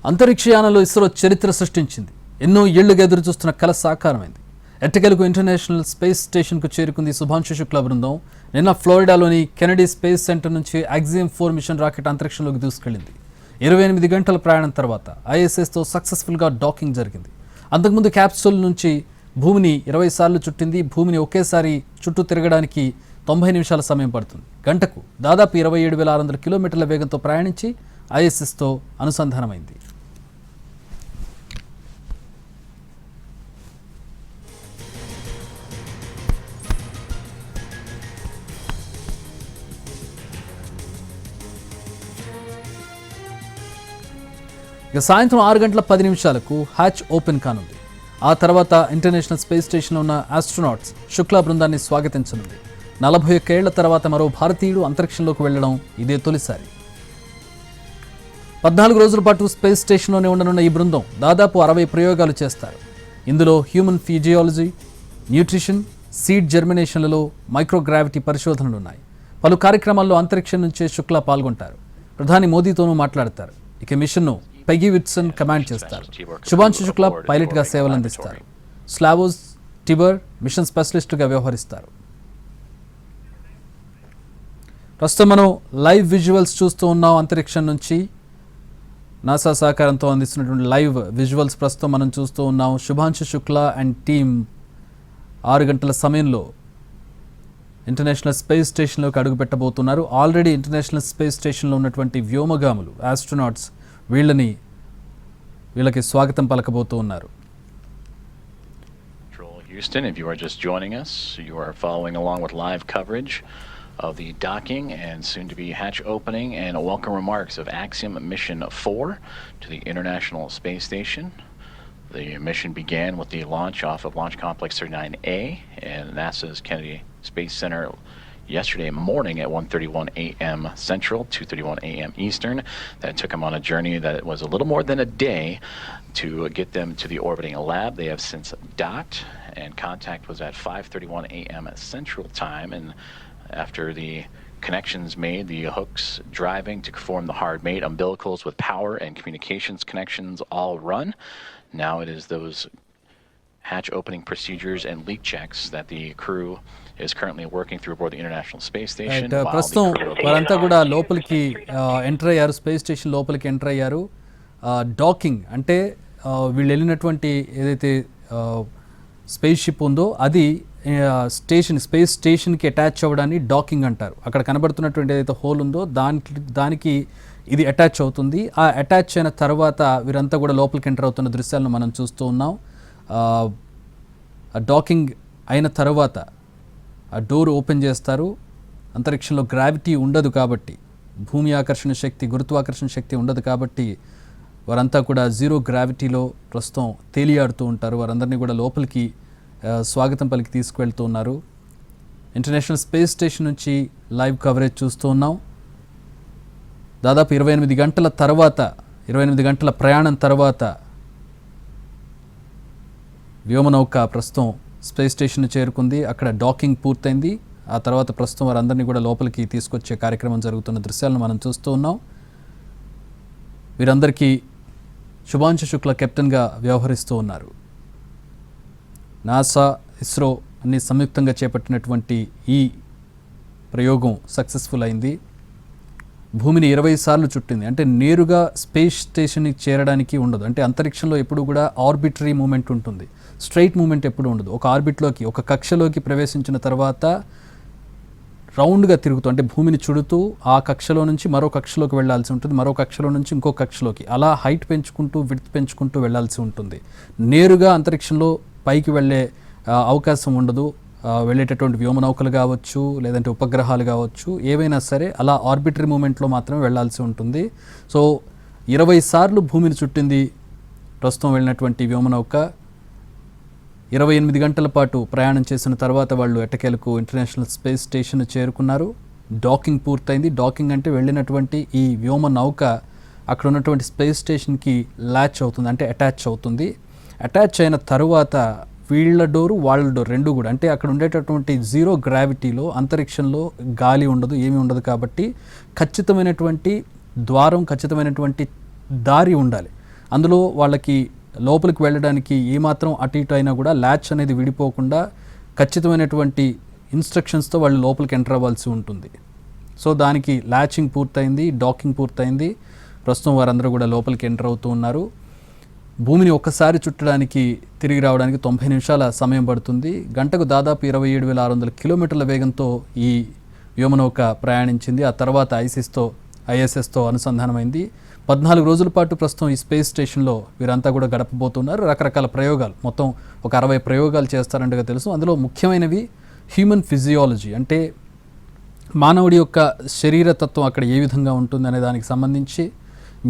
అంతరిక్షయానంలో ఇస్రో చరిత్ర సృష్టించింది. ఎన్నో ఏళ్లుగా ఎదురు చూస్తున్న కల సాకారమైంది. ఎట్టకేలకు ఇంటర్నేషనల్ స్పేస్ స్టేషన్కు చేరుకుంది శుభాంశు శుక్లా బృందం. నిన్న ఫ్లోరిడాలోని కెనడీ స్పేస్ సెంటర్ నుంచి ఆక్సియం 4 మిషన్ రాకెట్ అంతరిక్షంలోకి దూసుకెళ్లింది. 28 గంటల ప్రయాణం తర్వాత ఐఎస్ఎస్తో సక్సెస్ఫుల్గా డాకింగ్ జరిగింది. అంతకుముందు క్యాప్సూల్ నుంచి భూమిని 20 సార్లు చుట్టింది. భూమిని ఒకేసారి చుట్టూ తిరగడానికి 90 నిమిషాల సమయం పడుతుంది. గంటకు దాదాపు 27,600 కిలోమీటర్ల వేగంతో ప్రయాణించి ఐఎస్ఎస్తో అనుసంధానమైంది. ఇక సాయంత్రం 6 గంటల 10 నిమిషాలకు హ్యాచ్ ఓపెన్ కానుంది. ఆ తర్వాత ఇంటర్నేషనల్ స్పేస్ స్టేషన్లో ఉన్న ఆస్ట్రోనాట్స్ శుక్లా బృందాన్ని స్వాగతించనుంది. 41 ఏళ్ల తర్వాత మరో భారతీయుడు అంతరిక్షంలోకి వెళ్లడం ఇదే తొలిసారి. 14 రోజుల పాటు స్పేస్ స్టేషన్లోనే ఉండనున్న ఈ బృందం దాదాపు 60 ప్రయోగాలు చేస్తారు. ఇందులో హ్యూమన్ ఫిజియాలజీ, న్యూట్రిషన్, సీడ్ జర్మినేషన్లలో మైక్రోగ్రావిటీ పరిశోధనలున్నాయి. పలు కార్యక్రమాల్లో అంతరిక్షం నుంచే శుక్లా పాల్గొంటారు. ప్రధాని మోదీతోనూ మాట్లాడతారు. ఇక మిషన్ను పెగీ విట్సన్ కమాండ్ చేస్తారు. శుభాంశు శుక్లా పైలట్గా సేవలందిస్తారు. స్లావోస్ టిబర్ మిషన్ స్పెషలిస్టుగా వ్యవహరిస్తారు. ప్రస్తుతం మనం లైవ్ విజువల్స్ చూస్తూ ఉన్నాం. అంతరిక్షం నుంచి నాసా సహకారంతో అందిస్తున్నటువంటి లైవ్ విజువల్స్ ప్రస్తుతం మనం చూస్తూ ఉన్నాం. శుభాంశు శుక్లా అండ్ టీమ్ 6 గంటల సమయంలో ఇంటర్నేషనల్ స్పేస్ స్టేషన్లోకి అడుగు పెట్టబోతున్నారు. ఆల్రెడీ ఇంటర్నేషనల్ స్పేస్ స్టేషన్లో ఉన్నటువంటి వ్యోమగాములు ఆస్ట్రోనాట్స్ వీళ్ళకి స్వాగతం పలకబోతూ ఉన్నారు. Houston, if you are just joining us, you are following along with live coverage of the docking and soon to be hatch opening and welcome remarks of Axiom Mission 4 to the International Space Station. The mission began with the launch off of Launch Complex 39A and NASA's Kennedy Space Center yesterday morning at 1:31 a.m. Central, 2:31 a.m. Eastern. That took them on a journey that was a little more than a day to get them to the orbiting lab. They have since docked and contact was at 5:31 a.m. Central Time, and after the connections made, the hooks driving to form the hard mate, umbilicals with power and communications connections all run. Now it is those hatch opening procedures and leak checks that the crew is currently working through aboard the International Space Station. ప్రస్తుతం వారంతా కూడా లోపలికి enter అయ్యారు. Space station లోపలికి enter అయ్యారు. Docking అంటే వీళ్ళు వెళ్ళినటువంటి ఏదైతే స్పేస్ షిప్ ఉందో అది స్పేస్ స్టేషన్కి అటాచ్ అవ్వడాన్ని డాకింగ్ అంటారు. అక్కడ కనబడుతున్నటువంటి ఏదైతే హోల్ ఉందో దానికి ఇది అటాచ్ అవుతుంది. ఆ అటాచ్ అయిన తర్వాత వీరంతా కూడా లోపలికి ఎంటర్ అవుతున్న దృశ్యాలను మనం చూస్తూ ఉన్నాం. డాకింగ్ అయిన తర్వాత ఆ డోర్ ఓపెన్ చేస్తారు. అంతరిక్షంలో గ్రావిటీ ఉండదు కాబట్టి, భూమి ఆకర్షణ శక్తి, గురుత్వాకర్షణ శక్తి ఉండదు కాబట్టి వారంతా కూడా జీరో గ్రావిటీలో ప్రస్తుతం తేలియాడుతూ ఉంటారు. వారందరినీ కూడా లోపలికి స్వాగతం పలికి తీసుకువెళ్తూ ఉన్నారు. ఇంటర్నేషనల్ స్పేస్ స్టేషన్ నుంచి లైవ్ కవరేజ్ చూస్తూ ఉన్నాం. దాదాపు 28 గంటల తర్వాత, 28 గంటల ప్రయాణం తర్వాత వ్యోమనౌక ప్రస్తుతం స్పేస్ స్టేషన్ చేరుకుంది. అక్కడ డాకింగ్ పూర్తయింది. ఆ తర్వాత ప్రస్తుతం వారందరినీ కూడా లోపలికి తీసుకొచ్చే కార్యక్రమం జరుగుతున్న దృశ్యాలను మనం చూస్తూ ఉన్నాం. వీరందరికీ శుభాంశు శుక్లా కెప్టెన్గా వ్యవహరిస్తూ ఉన్నారు. నాసా, ఇస్రో అన్ని సంయుక్తంగా చేపట్టినటువంటి ఈ ప్రయోగం సక్సెస్ఫుల్ అయింది. భూమిని 20 సార్లు చుట్టింది. అంటే నేరుగా స్పేస్ స్టేషన్కి చేరడానికి ఉండదు. అంటే అంతరిక్షంలో ఎప్పుడు కూడా ఆర్బిటరీ మూమెంట్ ఉంటుంది, స్ట్రైట్ మూమెంట్ ఎప్పుడు ఉండదు. ఒక ఆర్బిట్లోకి, ఒక కక్షలోకి ప్రవేశించిన తర్వాత రౌండ్గా తిరుగుతూ, అంటే భూమిని చుడుతూ ఆ కక్షలో నుంచి మరో కక్షలోకి వెళ్లాల్సి ఉంటుంది, మరో కక్షలో నుంచి ఇంకో కక్షలోకి, అలా హైట్ పెంచుకుంటూ విడ్త్ పెంచుకుంటూ వెళ్లాల్సి ఉంటుంది. నేరుగా అంతరిక్షంలో పైకి వెళ్ళే అవకాశం ఉండదు. వెళ్ళేటటువంటి వ్యోమనౌకలు కావచ్చు, లేదంటే ఉపగ్రహాలు కావచ్చు, ఏవైనా సరే అలా ఆర్బిటరీ మూమెంట్లో మాత్రమే వెళ్లాల్సి ఉంటుంది. సో 20 సార్లు భూమిని చుట్టింది ప్రస్తుతం వెళ్ళినటువంటి వ్యోమనౌక. 28 గంటల పాటు ప్రయాణం చేసిన తర్వాత వాళ్ళు ఎట్టకేలకు ఇంటర్నేషనల్ స్పేస్ స్టేషన్ చేరుకున్నారు. డాకింగ్ పూర్తయింది. డాకింగ్ అంటే వెళ్ళినటువంటి ఈ వ్యోమనౌక అక్కడ ఉన్నటువంటి స్పేస్ స్టేషన్కి ల్యాచ్ అవుతుంది, అంటే అటాచ్ అవుతుంది. అటాచ్ అయిన తర్వాత వీళ్ళ డోరు వాళ్ళ డోర్ రెండు కూడా, అంటే అక్కడ ఉండేటటువంటి జీరో గ్రావిటీలో అంతరిక్షంలో గాలి ఉండదు, ఏమీ ఉండదు కాబట్టి ఖచ్చితమైనటువంటి ద్వారం, ఖచ్చితమైనటువంటి దారి ఉండాలి. అందులో వాళ్ళకి లోపలికి వెళ్ళడానికి ఏమాత్రం అటు ఇటు అయినా కూడా ల్యాచ్ అనేది విడిపోకుండా ఖచ్చితమైనటువంటి ఇన్స్ట్రక్షన్స్తో వాళ్ళు లోపలికి ఎంటర్ అవ్వాల్సి ఉంటుంది. సో దానికి ల్యాచింగ్ పూర్తయింది, డాకింగ్ పూర్తయింది. ప్రస్తుతం వారందరూ కూడా లోపలికి ఎంటర్ అవుతూ ఉన్నారు. భూమిని ఒక్కసారి చుట్టడానికి తిరిగి రావడానికి 90 నిమిషాల సమయం పడుతుంది. గంటకు దాదాపు 27,600 కిలోమీటర్ల వేగంతో ఈ వ్యోమనౌక ప్రయాణించింది. ఆ తర్వాత ఐఎస్ఎస్తో అనుసంధానమైంది. 14 రోజుల పాటు ప్రస్తుతం ఈ స్పేస్ స్టేషన్లో వీరంతా కూడా గడపబోతున్నారు. రకరకాల ప్రయోగాలు, మొత్తం ఒక 60 ప్రయోగాలు చేస్తారంటగా తెలుసు. అందులో ముఖ్యమైనవి హ్యూమన్ ఫిజియాలజీ, అంటే మానవుడి యొక్క శరీరతత్వం అక్కడ ఏ విధంగా ఉంటుంది అనే దానికి సంబంధించి,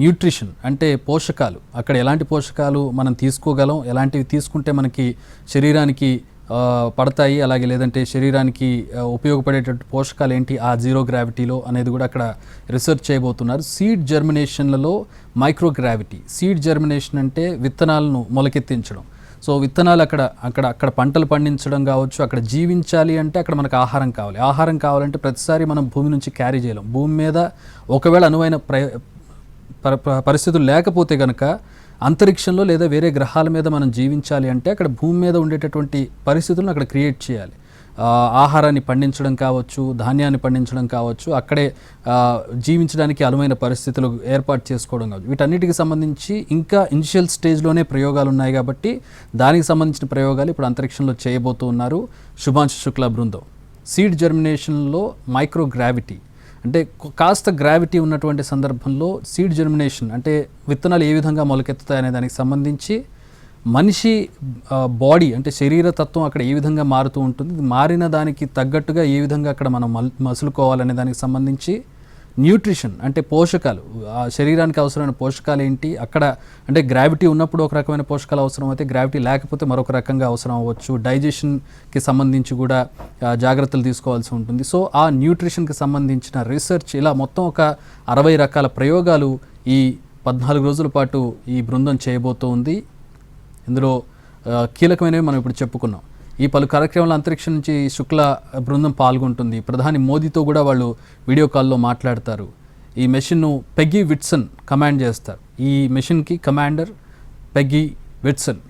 న్యూట్రిషన్ అంటే పోషకాలు, అక్కడ ఎలాంటి పోషకాలు మనం తీసుకోగలం, ఎలాంటివి తీసుకుంటే మనకి శరీరానికి పడతాయి, అలాగే లేదంటే శరీరానికి ఉపయోగపడేటట్టు పోషకాలు ఏంటి ఆ జీరో గ్రావిటీలో అనేది కూడా అక్కడ రీసెర్చ్ చేయబోతున్నారు. సీడ్ జర్మినేషన్లలో మైక్రోగ్రావిటీ. సీడ్ జర్మినేషన్ అంటే విత్తనాలను మొలకెత్తించడం. సో విత్తనాలు అక్కడ పంటలు పండించడం కావచ్చు. అక్కడ జీవించాలి అంటే అక్కడ మనకు ఆహారం కావాలి. ఆహారం కావాలంటే ప్రతిసారి మనం భూమి నుంచి క్యారీ చేయలేం. భూమి మీద ఒకవేళ అనువైన పరిస్థితులు లేకపోతే కనుక అంతరిక్షంలో లేదా వేరే గ్రహాల మీద మనం జీవించాలి అంటే అక్కడ భూమి మీద ఉండేటటువంటి పరిస్థితులను అక్కడ క్రియేట్ చేయాలి. ఆహారాన్ని పండించడం కావచ్చు, ధాన్యాన్ని పండించడం కావచ్చు, అక్కడే జీవించడానికి అనువైన పరిస్థితులు ఏర్పాటు చేసుకోవడం కావచ్చు. వీటన్నిటికి సంబంధించి ఇంకా ఇనిషియల్ స్టేజ్లోనే ప్రయోగాలు ఉన్నాయి కాబట్టి దానికి సంబంధించిన ప్రయోగాలు ఇప్పుడు అంతరిక్షంలో చేయబోతూ ఉన్నారు శుభాంశు శుక్లా బృందం. సీడ్ జర్మినేషన్లో మైక్రోగ్రావిటీ అంటే కాస్త గ్రావిటీ ఉన్నటువంటి సందర్భంలో సీడ్ జర్మినేషన్ అంటే విత్తనాలు ఏ విధంగా మొలకెత్తుతాయి అనే దానికి సంబంధించి మనిషి బాడీ అంటే శరీర తత్వం అక్కడ ఏ విధంగా మారుతూ ఉంటుంది, మారిన దానికి తగ్గట్టుగా ఏ విధంగా అక్కడ మనం మసులుకోవాలనే దానికి సంబంధించి న్యూట్రిషన్ అంటే పోషకాలు, శరీరానికి అవసరమైన పోషకాలు ఏంటి, అక్కడ అంటే గ్రావిటీ ఉన్నప్పుడు ఒక రకమైన పోషకాలు అవసరం అయితే గ్రావిటీ లేకపోతే మరొక రకంగా అవసరం అవ్వచ్చు. డైజెషన్కి సంబంధించి కూడా జాగ్రత్తలు తీసుకోవాల్సి ఉంటుంది. సో ఆ న్యూట్రిషన్కి సంబంధించిన రీసెర్చ్ ఇలా మొత్తం ఒక 60 రకాల ప్రయోగాలు ఈ 14 రోజుల పాటు ఈ బృందం చేయబోతూ ఉంది. ఇందులో కీలకమైనవి మనం ఇప్పుడు చెప్పుకున్నాం. ఈ పలు కార్యక్రమాల అంతరిక్షం నుంచి శుక్ల బృందం పాల్గొంటుంది. ప్రధాని మోదీతో కూడా వాళ్ళు వీడియో కాల్లో మాట్లాడతారు. ఈ మెషిన్ను పెగ్గీ విట్సన్ కమాండ్ చేస్తారు. ఈ మెషిన్కి కమాండర్ పెగ్గీ విట్సన్.